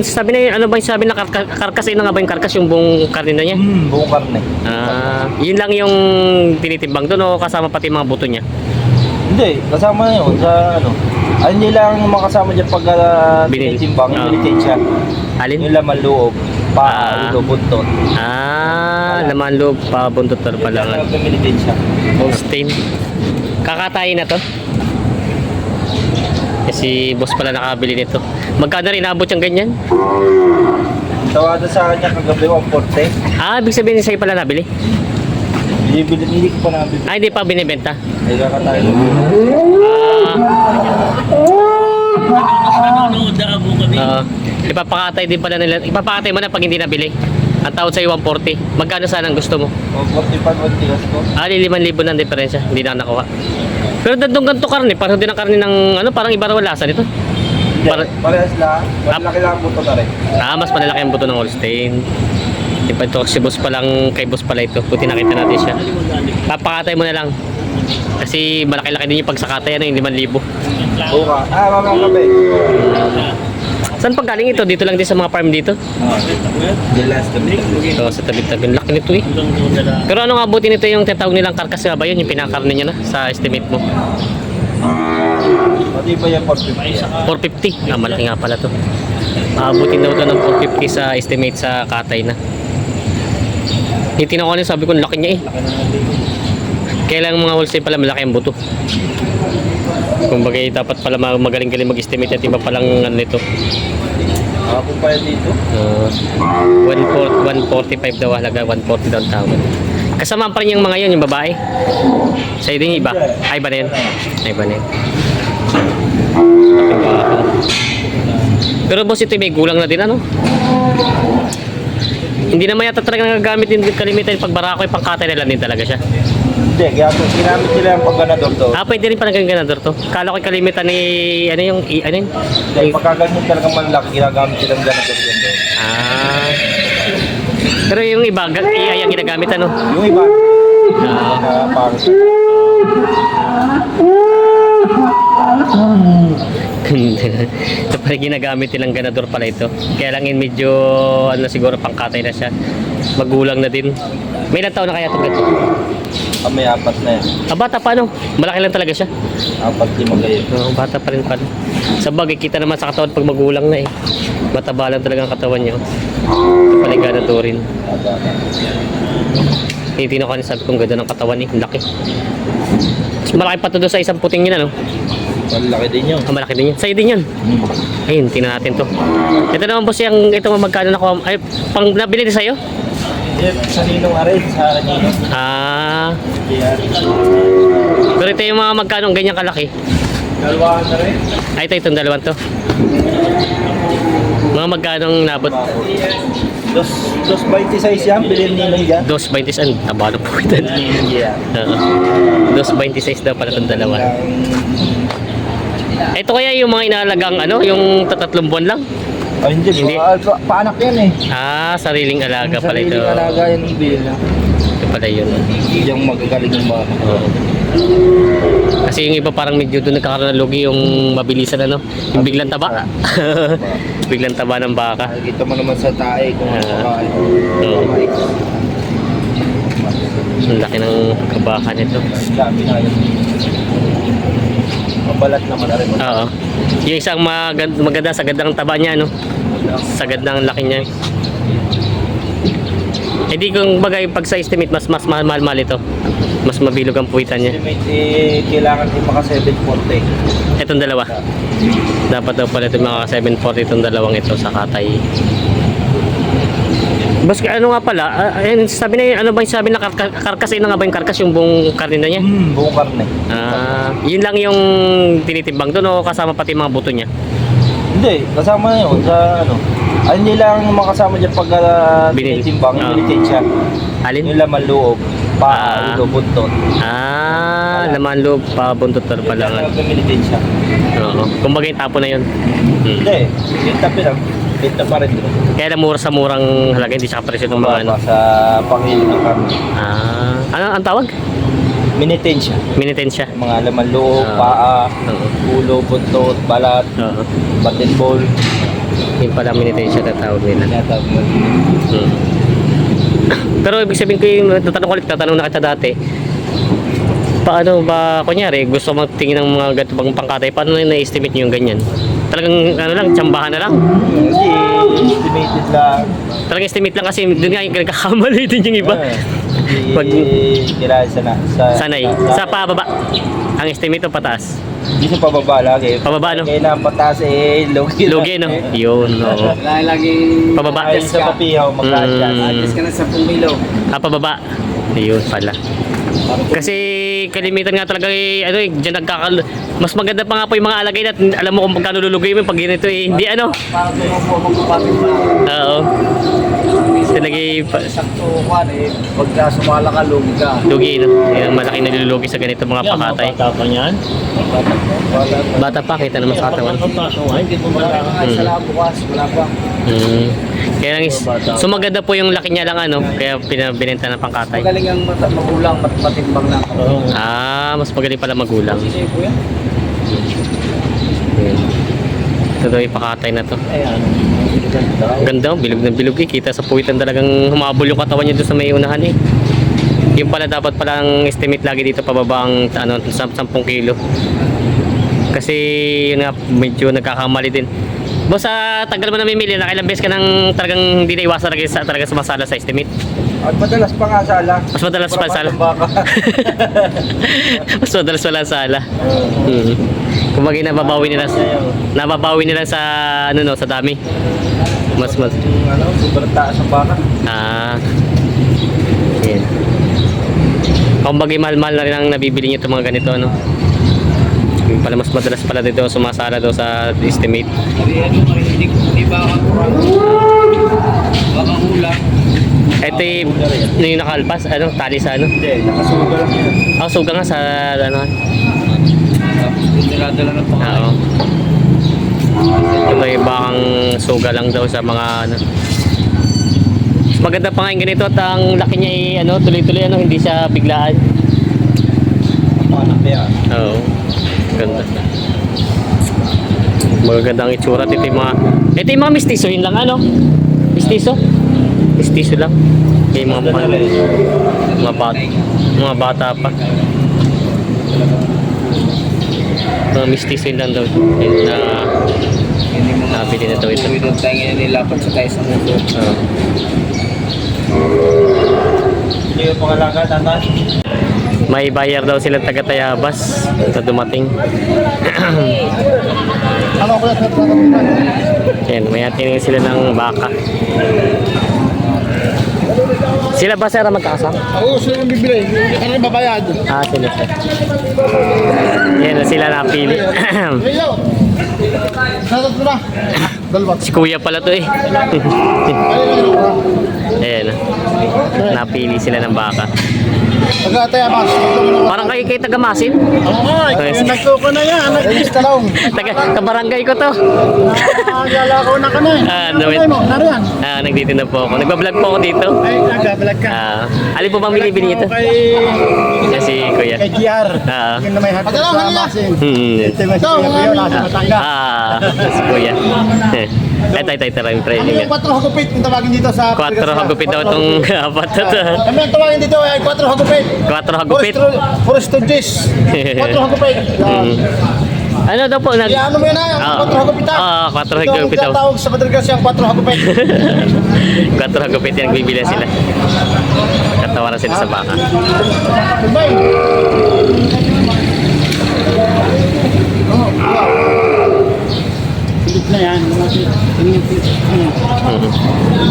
Sabi na yun, ano ba yung sabi na karkas? Ino nga ba yung karkas, yung buong karne na niya? Buong karne. Yun lang yung tinitimbang doon o kasama pati mga buto niya? Hindi, kasama na yun sa ano. Hindi lang makasama dyan pag tinitimbang, militate siya. Alin? Yung laman loob, ulo, buntot. Laman loob, buntot pala. Militate siya. Holstein. Kakatayin na to? Kasi boss pala nakabili nito. Magkano rin abot yung ganyan? Tawada sa kanya kagabi 140. Ibig sabihin sa'yo pala nabili? Hindi ko pa nabili. Hindi pa binibenta? Ay, kakatayin. Ipapakatay din pala nila. Ipapakatay mo na pag hindi nabili. Ang tawad sa'yo 140. Magkano sana ang gusto mo? 140 pa, 1 tigas ko. 5,000 na ang diferensya. Hindi na nakuha. Pero dadong ganito karne. Parang din ang karne ng ano, parang iba raw lasa nito. Parehas lang. Malaki lang ang buto na rin. Mas malalaki ang buto ng Holstein. Ito si boss pa lang, kay boss pala ito. Buti nakita natin siya. Papakatay mo na lang. Kasi malaki-laki din yung pagsakatay, 5,000. Buka. Mamang kape. Saan pag galing ito? Dito lang din sa mga farm dito? The last tabi. Ito sa tabi-tabi. Laki nito eh. Pero ano nga buti nito yung tinatawag nilang karkas nga ba yun? Yung pinakarne niya na sa estimate mo? Pati ba yung 450? 450. Malaki nga pala to. Maabutin daw ito ng 450 sa estimate sa katay na. Tinaw ko sabi ko laki niya eh. Kailang mga wholesale pala malaki ang buto. Kumbaga dapat pala magaling-galing mag-estimate at iba palang ano nito. Ako pa dito. 145 daw halaga, 140 daw ang tawad. Kasama pa rin yung mga yun, yung babae. Sa'yo din yung iba. Iba na yun. Iba na yun. Pero boss, ito may gulang na din ano? Hindi naman yata talaga nagagamit yung kalimitan pag barako ay pangkatay na lang din talaga siya. Hindi, kaya ginamit nila yung pagganador to. Pwede rin pala ganador to. Kala ko kalimitan ni ano yung ano yun? Hindi, pagkaganyan talagang malaki, ginagamit nilang ganador yan doon. Pero yung iba, ang ginagamit ano? Yung iba, parang ito pala ginagamit nilang ganador pala ito. Kaya lang medyo ano siguro pangkatay na siya. Magulang na din. May ilang taon na kaya ito ganito? may 4 na yan. Bata pa ano? Malaki lang talaga siya. 4-5 kayo. Bata pa rin pala. Sa bagay kita naman sa katawan pag magulang na eh. Mataba lang talaga ang katawan niyo. Ito pala yung ganador rin. Hindi na ko sabi kong ganda ng katawan eh. Laki. Mas malaki pa ito doon sa isang puting yun ano? Malaki din yun. Malaki din yun. Sa'yo din yun. Ayun, tingnan natin to. Ito naman boss yung ito magkano nakuha. Ay, pang nabili din sa'yo? Sa ninong arin, sa ninong. Pero ito yung mga magkano ganyan kalaki. Dalawa na rin. Ito itong dalawang to. Mga magkano nabot? 2.26 yan, bilhin ninong yan. 2.26. Taba na po ito. 2.26 daw pala itong dalawa. Ito kaya yung mga inalagang ano, yung 3 buwan lang? Hindi. Paanak yan eh. Sariling alaga pala ito. Sariling alaga yan yung bilhin na. Ito pala yun. Yung magagaling yung mga. Kasi yung iba parang medyo doon nagkakaroon ng lugi yung mabilisan ano, yung biglang taba. Biglang taba ng baka. Nakikita mo naman sa tae kung ang laki ng kabakan nito. Dami na yun. Mabalat naman na rin. Oo. Yung isang maganda, sagad ng taba niya, no? Sagad ng laki niya. Hindi kung bagay pag sa estimate, mas mahal ito. Mas mabilog ang puwitan niya. Estimate, kailangan din maka 740. Itong dalawa. Dapat daw pala ito mga 740 itong dalawang ito sa katay. Bas ano nga pala, sabi na ano ba yung sabi na karkas, ino nga ba yung karkas, yung buong karne na niya? Buong karne. Yun lang yung tinitimbang doon o kasama pati mga buto niya? Hindi, kasama na yun sa ano. Hindi lang makasama dyan pag tinitimbang, militate siya. Alin? Yung laman loob, ulo, buntot. Laman loob, buntot pala nga. Militate siya. Oo. Kumbaga yung tapo na yun. Hindi, yung tapi lang. Benta pa rin doon. Kaya mura sa murang halaga, hindi siya kapresyo ng mga ano. Sa panghiling ng karne. Ano ang tawag? Minitensya. Minitensya. Mga laman loob, paa, ulo, buntot, balat, button ball. Yung pala minitensya na tawag nila. Tinatawag mo. Hmm. Pero ibig sabihin ko yung tatanong na kita dati, paano ba, kunyari, gusto magtingin ng mga ganito bang pangkatay, paano na-estimate nyo yung ganyan? Talagang, ano lang, tsambahan na lang? Hindi, estimated lang. Talagang estimate lang kasi doon nga yung nagkakamali din yung iba. Hindi kailangan Sanay. Sa pababa. Ang estimate o pataas? Hindi sa pababa lagi. Pababa, no? Kaya na pataas lugi. Lugi, no? Yun, oo. Lagi Pababa. Ayun sa papihaw, magkasya. alis ka na sa pumilo. Pababa. Ayun pala. Kasi kalimitan nga talaga ano diyan mas maganda pa nga po yung mga alagay na alam mo kung magkano lulugoy mo pag ganito hindi ano. Para mo magpapapit na. Oo. Talaga Sakto kuhan pagka sumala ka, lugi ka. lugi no. Yung malaki na nilulugi sa ganito mga pakatay. Bata pa niyan. Bata pa kita naman sa katawan. Hindi po Sa labo bukas, wala pa. Kaya lang so maganda po yung laki niya lang ano, kaya binenta ng pangkatay. Magaling ang magulang, matimbang lang. Mas magaling pala magulang. Sino po yan? Ito daw yung pakatay na to. Ayan. Ganda, bilog na bilog eh. Kita sa puwitan talagang humabol yung katawan niya doon sa may unahan eh. Yung pala dapat pala ang estimate lagi dito pababa ang 10 kilo. Kasi yun nga, medyo nagkakamali din. Boss, tagal mo namimili, nakailang beses ka nang talagang hindi na iwasan talaga sumasala sa estimate. At madalas pa nga sala. Mas madalas pa sala. Mas madalas wala sala. Kumbaga nababawi nila sa ano no, sa dami. Mas Sobrang taas ang baka. Yan. Kumbaga mahal-mahal na rin ang nabibili niyo itong mga ganito no. Yung pala mas madalas pala dito sumasala daw sa estimate. Di ba kakurang? Baka hula. Ito yung nakalpas, ano, tali sa ano? Hindi, nakasuga lang yan. Suga nga sa ano. Tapos dinadala ng pangalan. Oo. Ito yung bakang suga lang daw sa mga ano. Mas maganda pa nga yung ganito at ang laki niya ay ano, tuloy-tuloy ano, hindi siya biglaan. Anak na yan. Oo. Ganda. Magaganda ang itsura. Ito yung mga mistiso yun lang ano. Mistiso lang. Yung mga bata pa. Mga mistiso yun lang daw. Yun na Hindi mo nabili na daw ito. Uwi tayo ngayon nilapat sa tayo sa mundo. Oo. Hindi yung pangalaga, tatay. May bayar daw silang taga-Tayabas sa dumating. Yan, may atin sila ng baka. Sila ba sir ang magkakasama? Oo, sila yung bibili. Ano yung babayad? Sila sir. Yan, sila napili. Si kuya pala to eh. Ayan. Napili sila ng baka. Taga-Tayabas. Parang kay taga-Masin. Ay, nagkoko na yan. Nag-istalong. Kabarangay ko to. Lalakaw na ka na eh. Nawit. Nariyan. Nagtitinda po ako. Nagbablog po ako dito. Ay, nagbablog ka. Alin po bang binibili ito? Kay Si kuya. GR. Yun na may hatid sa Masin. Ito may siya ko yun. Nasa Batangas. Si kuya. Ito rin training. 4 hagupit yung tawagin dito sa 4 hagupit daw itong apat na to. Kami ang tawagin dito ay 4 hagupit. 4 hagupit. Forestodis. 4 hagupit. Ano daw po? Ano mo yun na? 4 hagupit. 4 hagupit daw. Ito ang tawag sa Batangas yung 4 hagupit. 4 hagupit yan bibili sila. Katawaran sila sa baka. Goodbye. Pilit na yan.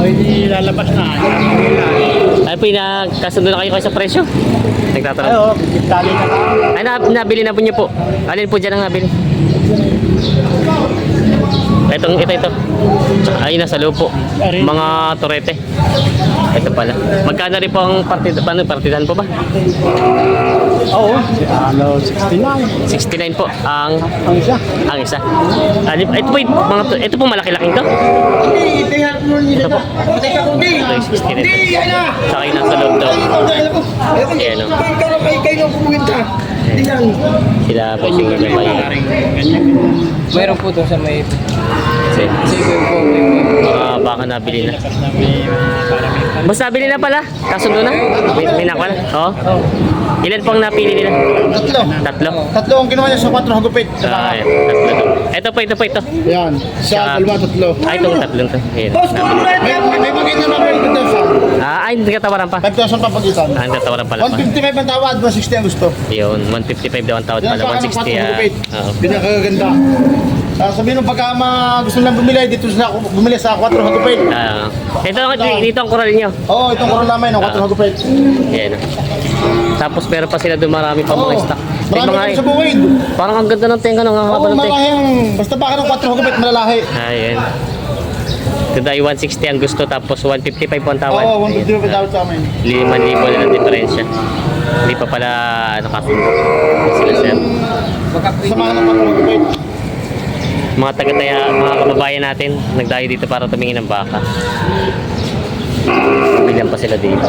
Ay, lalabas na. Ay po, kasundo na kayo sa presyo. Nagtatanong. Ayo, tali na lang. Ay, nabili na po niyo po. Alin po dyan ang nabili? Ito. Ay, nasa loob po. Mga torete. Ito pala. Magkano rin po ang partidan po ba? Oo. 69. 69 po ang Ang isa. Ito po malaki-laking to. Hindi, tingnan mo nila. Ito po. Teka kung di. Ito yung 69. Hindi, yan na. Saka yung nasa loob daw. Ayan o. Kayo pumunta. Hindi yan. Sila po yung babae. Mayroon po doon sa may Baka nabili na. Boss, nabili na pala? Kasundo na? May nakuha na? Oo. Ilan pang napili nila? Tatlo. Tatlo ang ginawa niya sa 4 hagupit. Ayan, tatlo daw. Ito po, ito. Yan. Siya, dalawa, tatlo. Itong tatlong to. Ayan, nabili. May pagkita na 5,000. Ay, hindi katawaran pa. 5,000 pa pagitan. Hindi katawaran pala pa. 155 ang tawad, 160 ang gusto. Yun, 155 daw ang tawad Yan pala. sa akin 160 ang 4 hagupit. Oo. Pinakaganda. Sabihin nung pagka gusto lang bumili, dito sila bumili sa 4 hagupit. Dito ang coral nyo. Oo, itong koron namin, 4 hagupit. Yan. Tapos meron pa sila doon marami pa mga stock. May Marami mga kami sa buwid. parang ang ganda ng tenga ng Oo, haba ng tenga. malahing. Basta baka ng 4 hagupit, malalahi. Ayan. Today 160 ang gusto tapos 155 po ang tawad. Oo, 150 ang tawad sa amin. 5,000 na ng diferensya. Hindi pa pala nakasundo. Sila sir. Samahan ng 4 hagupit. Mga taga-taya, mga kababayan natin, nagdayo dito para tumingin ng baka. Bilang pa sila dito.